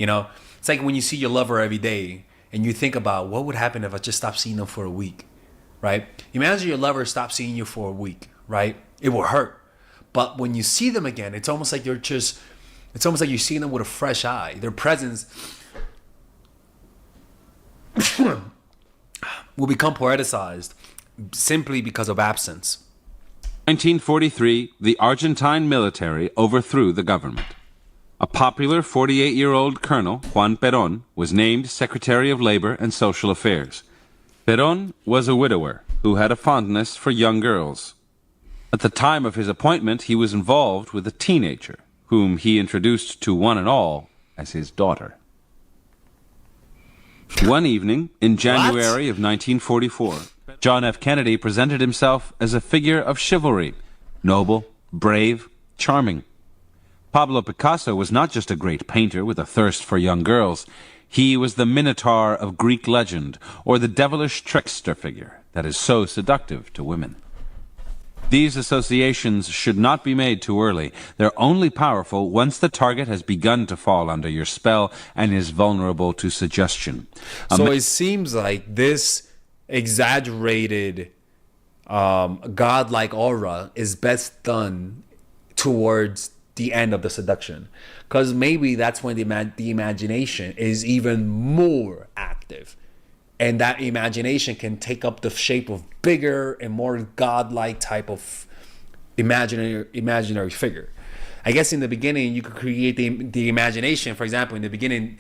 You know, it's like when you see your lover every day and you think about what would happen if I just stopped seeing them for a week, right? Imagine your lover stopped seeing you for a week, right? It will hurt. But when you see them again, it's almost like it's almost like you're seeing them with a fresh eye. Their presence will become poeticized simply because of absence. 1943, the Argentine military overthrew the government. A popular 48-year-old colonel, Juan Perón, was named Secretary of Labor and Social Affairs. Perón was a widower who had a fondness for young girls. At the time of his appointment, he was involved with a teenager, whom he introduced to one and all as his daughter. One evening, in January of 1944, John F. Kennedy presented himself as a figure of chivalry, noble, brave, charming. Pablo Picasso was not just a great painter with a thirst for young girls. He was the Minotaur of Greek legend, or the devilish trickster figure that is so seductive to women. These associations should not be made too early. They're only powerful once the target has begun to fall under your spell and is vulnerable to suggestion. So it seems like this exaggerated godlike aura is best done towards the end of the seduction, because maybe that's when the imagination is even more active, and that imagination can take up the shape of bigger and more godlike type of imaginary figure. I guess in the beginning you could create the imagination. For example, in the beginning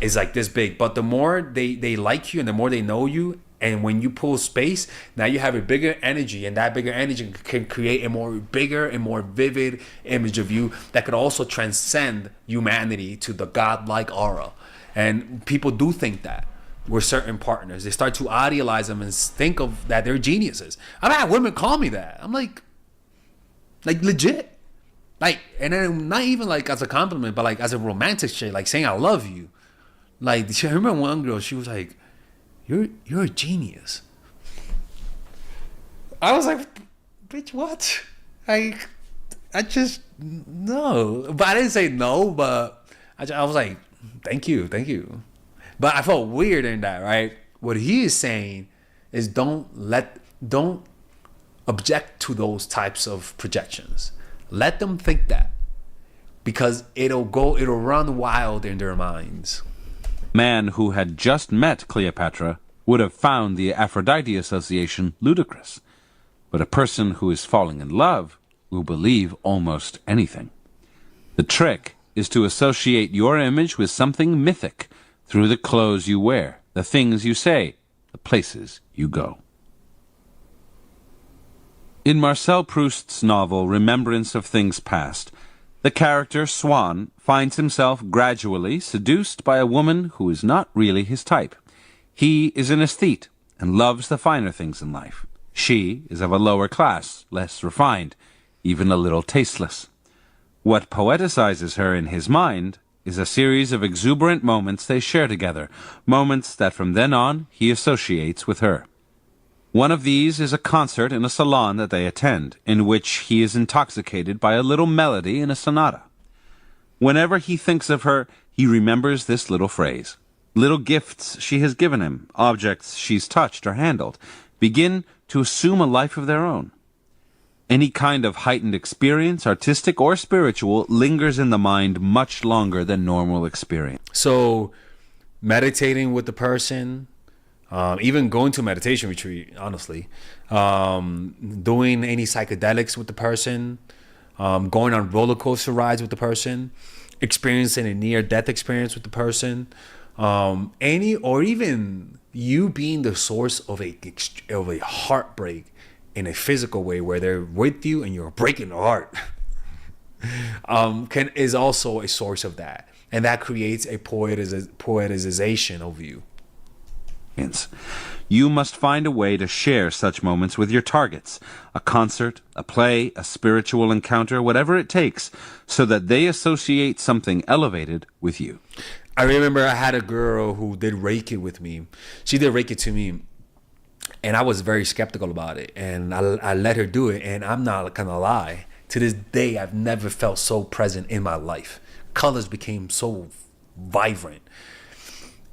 is like this big, but the more they like you and the more they know you, and when you pull space, now you have a bigger energy, and that bigger energy can create a more bigger and more vivid image of you that could also transcend humanity to the godlike aura. And people do think that with certain partners, they start to idealize them and think of that they're geniuses. I've had women call me that. I'm like legit. Like, and then not even like as a compliment, but like as a romantic shit, like saying I love you. Like, I remember one girl, she was like, You're a genius. I was like, bitch, what? I just, no. But I didn't say no, but I was like, thank you. But I felt weird in that, right? What he is saying is don't object to those types of projections. Let them think that, because it'll run wild in their minds. Man who had just met Cleopatra would have found the Aphrodite association ludicrous, but a person who is falling in love will believe almost anything. The trick is to associate your image with something mythic through the clothes you wear, the things you say, the places you go. In Marcel Proust's novel Remembrance of Things Past, the character Swann finds himself gradually seduced by a woman who is not really his type. He is an aesthete and loves the finer things in life. She is of a lower class, less refined, even a little tasteless. What poeticizes her in his mind is a series of exuberant moments they share together, moments that from then on he associates with her. One of these is a concert in a salon that they attend, in which he is intoxicated by a little melody in a sonata. Whenever he thinks of her, he remembers this little phrase. Little gifts she has given him, objects she's touched or handled, begin to assume a life of their own. Any kind of heightened experience, artistic or spiritual, lingers in the mind much longer than normal experience. So, meditating with the person, even going to a meditation retreat, honestly, doing any psychedelics with the person, going on roller coaster rides with the person, experiencing a near-death experience with the person, or even you being the source of a heartbreak in a physical way where they're with you and you're breaking their heart, is also a source of that, and that creates a poetization of you. You must find a way to share such moments with your targets, a concert, a play, a spiritual encounter, whatever it takes, so that they associate something elevated with you. I remember I had a girl who did Reiki with me. She did Reiki to me, and I was very skeptical about it, and I let her do it, and I'm not gonna lie, to this day I've never felt so present in my life. Colors became so vibrant.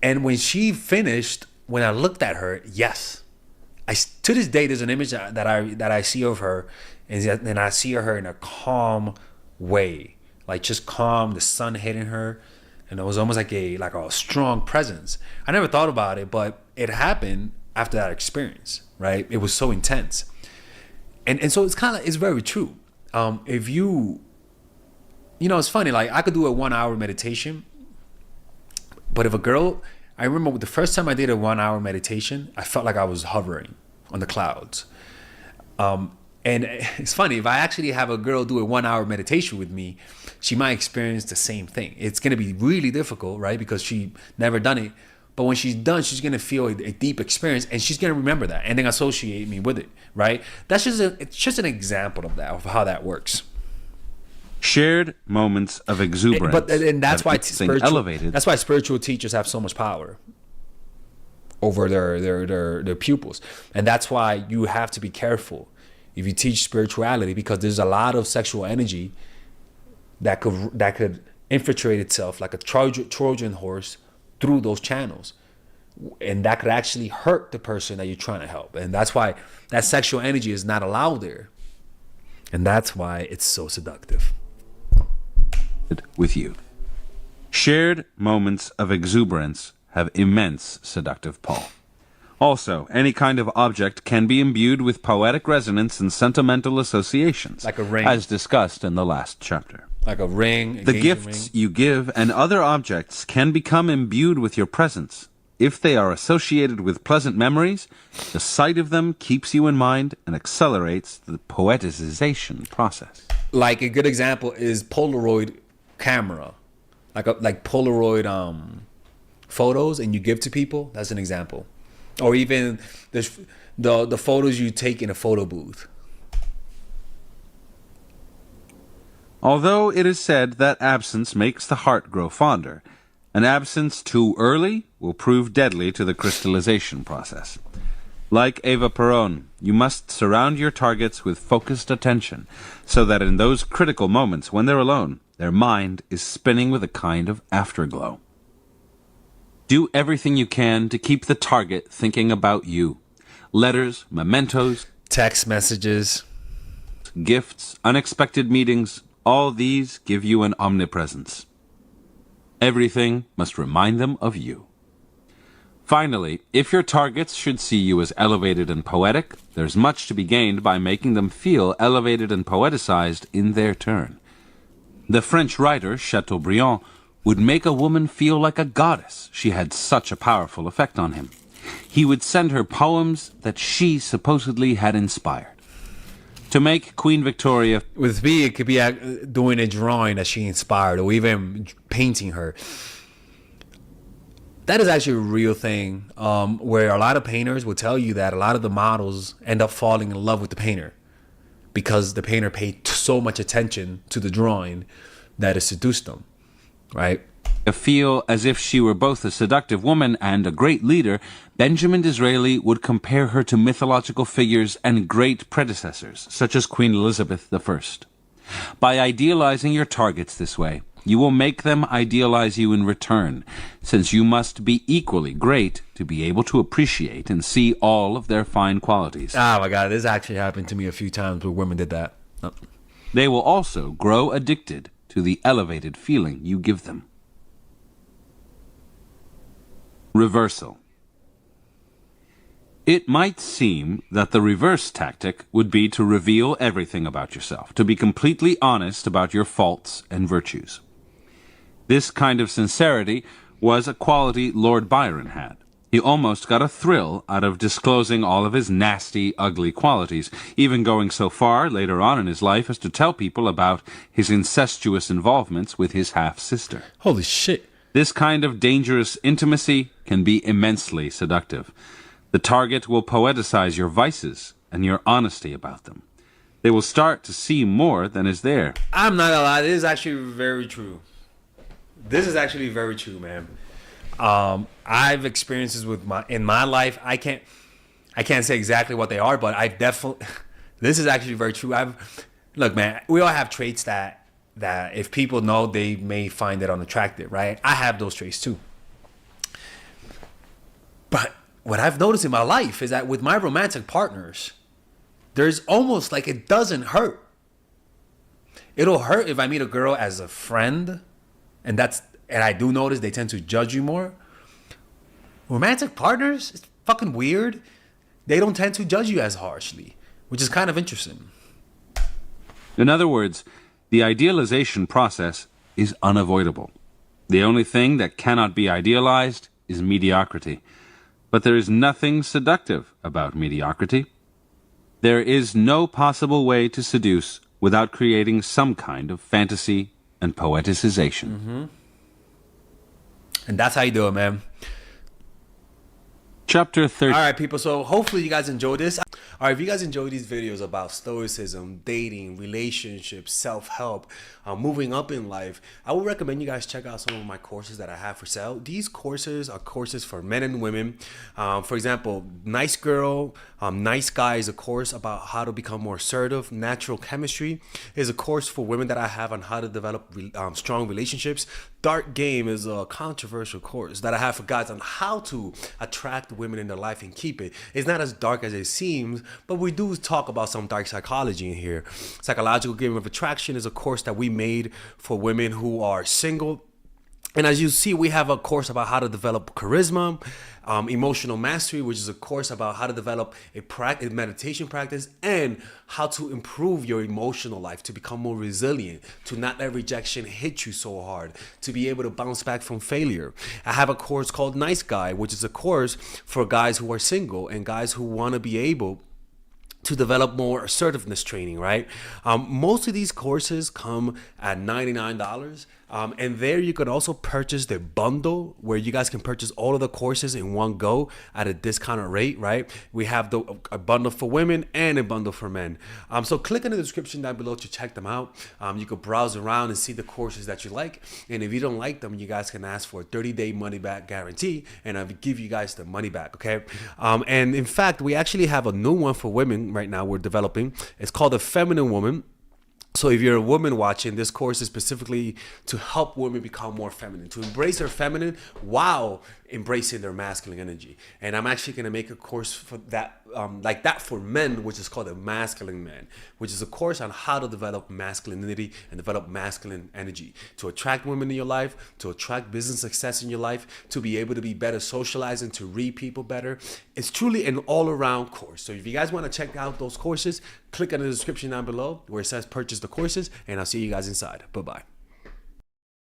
And when she finished, when I looked at her, yes, to this day there's an image that I see of her, and I see her in a calm way, like just calm, the sun hitting her, and it was almost like a strong presence. I never thought about it, but it happened after that experience, right? It was so intense. And so it's very true. If it's funny, like I could do a 1 hour meditation, but if a girl, I remember the first time I did a 1 hour meditation, I felt like I was hovering on the clouds. And it's funny, if I actually have a girl do a 1 hour meditation with me, she might experience the same thing. It's going to be really difficult, right? Because she never done it. But when she's done, she's going to feel a deep experience, and she's going to remember that and then associate me with it, right? It's just an example of that, of how that works. Shared moments of exuberance. And that's why elevated. That's why spiritual teachers have so much power over their pupils. And that's why you have to be careful if you teach spirituality, because there's a lot of sexual energy that could infiltrate itself like a Trojan horse through those channels, and that could actually hurt the person that you're trying to help. And that's why that sexual energy is not allowed there, and that's why it's so seductive. With you, shared moments of exuberance have immense seductive pull. Also, any kind of object can be imbued with poetic resonance and sentimental associations, like a ring, as discussed in the last chapter. Like a ring. The gifts you give and other objects can become imbued with your presence. If they are associated with pleasant memories, the sight of them keeps you in mind and accelerates the poeticization process. Like a good example is Polaroid camera, like Polaroid photos, and you give to people. That's an example. Or even the photos you take in a photo booth. Although it is said that absence makes the heart grow fonder, an absence too early will prove deadly to the crystallization process. Like Eva Peron, you must surround your targets with focused attention, so that in those critical moments when they're alone, their mind is spinning with a kind of afterglow. Do everything you can to keep the target thinking about you. Letters, mementos, text messages, gifts, unexpected meetings, all these give you an omnipresence. Everything must remind them of you. Finally, if your targets should see you as elevated and poetic, there's much to be gained by making them feel elevated and poeticized in their turn. The French writer Chateaubriand would make a woman feel like a goddess. She had such a powerful effect on him. He would send her poems that she supposedly had inspired. To make Queen Victoria... With me, it could be doing a drawing that she inspired, or even painting her. That is actually a real thing, where a lot of painters will tell you that a lot of the models end up falling in love with the painter because the painter paid so much attention to the drawing that it seduced them, right? Feel as if she were both a seductive woman and a great leader, Benjamin Disraeli would compare her to mythological figures and great predecessors, such as Queen Elizabeth I. By idealizing your targets this way, you will make them idealize you in return, since you must be equally great to be able to appreciate and see all of their fine qualities. Oh my God, this actually happened to me a few times where women did that. Oh. They will also grow addicted to the elevated feeling you give them. Reversal. It might seem that the reverse tactic would be to reveal everything about yourself, to be completely honest about your faults and virtues. This kind of sincerity was a quality Lord Byron had. He almost got a thrill out of disclosing all of his nasty, ugly qualities, even going so far later on in his life as to tell people about his incestuous involvements with his half-sister. Holy shit. This kind of dangerous intimacy can be immensely seductive. The target will poeticize your vices and your honesty about them. They will start to see more than is there. I'm not gonna lie, this is actually very true. This is actually very true, man. I've experiences in my life. I can't say exactly what they are, but I've definitely. This is actually very true. Look, man. We all have traits that that if people know, they may find it unattractive, right? I have those traits too. But what I've noticed in my life is that with my romantic partners, there's almost like it doesn't hurt. It'll hurt if I meet a girl as a friend, and I do notice they tend to judge you more. Romantic partners, it's fucking weird. They don't tend to judge you as harshly, which is kind of interesting. In other words, the idealization process is unavoidable. The only thing that cannot be idealized is mediocrity. But there is nothing seductive about mediocrity. There is no possible way to seduce without creating some kind of fantasy and poeticization. Mm-hmm. And that's how you do it, man. Chapter 30. All right, people. So hopefully you guys enjoyed this. All right, if you guys enjoy these videos about stoicism, dating, relationships, self-help, moving up in life, I would recommend you guys check out some of my courses that I have for sale. These courses are courses for men and women. For example, Nice Girl, Nice Guy is a course about how to become more assertive. Natural Chemistry is a course for women that I have on how to develop strong relationships. Dark Game is a controversial course that I have for guys on how to attract women in their life and keep it. It's not as dark as it seems, but we do talk about some dark psychology in here. Psychological Game of Attraction is a course that we made for women who are single. And as you see, we have a course about how to develop charisma, emotional mastery, which is a course about how to develop a meditation practice and how to improve your emotional life, to become more resilient, to not let rejection hit you so hard, to be able to bounce back from failure. I have a course called Nice Guy, which is a course for guys who are single and guys who want to be able to develop more assertiveness training, right? Most of these courses come at $99. And there you could also purchase the bundle where you guys can purchase all of the courses in one go at a discounted rate, right? We have a bundle for women and a bundle for men. So click in the description down below to check them out. You could browse around and see the courses that you like. And if you don't like them, you guys can ask for a 30-day money-back guarantee, and I'll give you guys the money back, okay? And in fact, we actually have a new one for women right now we're developing. It's called The Feminine Woman. So if you're a woman watching, this course is specifically to help women become more feminine, to embrace their feminine while embracing their masculine energy. And I'm actually going to make a course for that, like that for men, which is called the Masculine Man, which is a course on how to develop masculinity and develop masculine energy, to attract women in your life, to attract business success in your life, to be able to be better socializing, to read people better. It's truly an all-around course. So if you guys want to check out those courses, click on the description down below where it says purchase the courses, and I'll see you guys inside. Bye-bye.